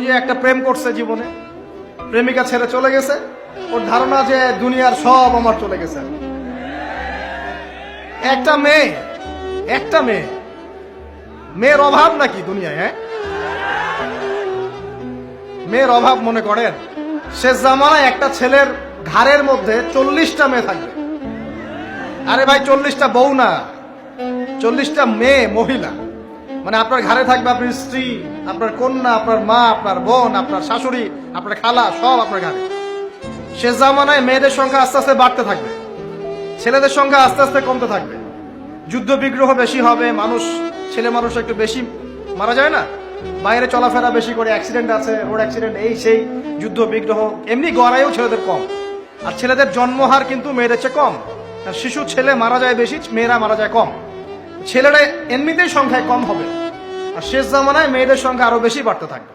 ওই যে একটা প্রেম করছে জীবনে, প্রেমিকা ছেড়ে চলে গেছে, ওর ধারণা যে দুনিয়ার সব আমার চলে গেছে। একটা মেয়ে, মেয়ের অভাব নাকি দুনিয়ায়? হ্যাঁ, মেয়ের অভাব মনে করেন? শেষ জামানায় একটা ছেলের ঘাড়ের মধ্যে 40টা মেয়ে থাকবে। আরে ভাই, 40টা বউ না, 40টা মেয়ে, মহিলা। মানে আপনার ঘাড়ে থাকবে আপনার স্ত্রী, আপনার কন্যা, আপনার মা, আপনার বোন, আপনার শাশুড়ি, আপনার খালা, সব আপনার ঘাড়ে। শেষ জামানায় মেয়েদের সংখ্যা আস্তে আস্তে বাড়তে থাকবে, ছেলেদের সংখ্যা আস্তে আস্তে কমতে থাকবে। যুদ্ধ বিগ্রহ বেশি হবে, ছেলে মানুষ একটু বেশি মারা যায় না, বাইরে চলাফেরা বেশি করে, অ্যাক্সিডেন্ট আছে, রোড অ্যাক্সিডেন্ট, এই সেই, যুদ্ধ বিগ্রহ। এমনি গড়াইও ছেলেদের কম, আর ছেলেদের জন্মহার কিন্তু মেয়েদের চেয়ে কম। শিশু ছেলে মারা যায় বেশি, মেয়েরা মারা যায় কম। ছেলেরা এমনিতেই সংখ্যায় কম হবে, আর শেষ জামানায় মেয়েদের সংখ্যা আরো বেশি বাড়তে থাকবে।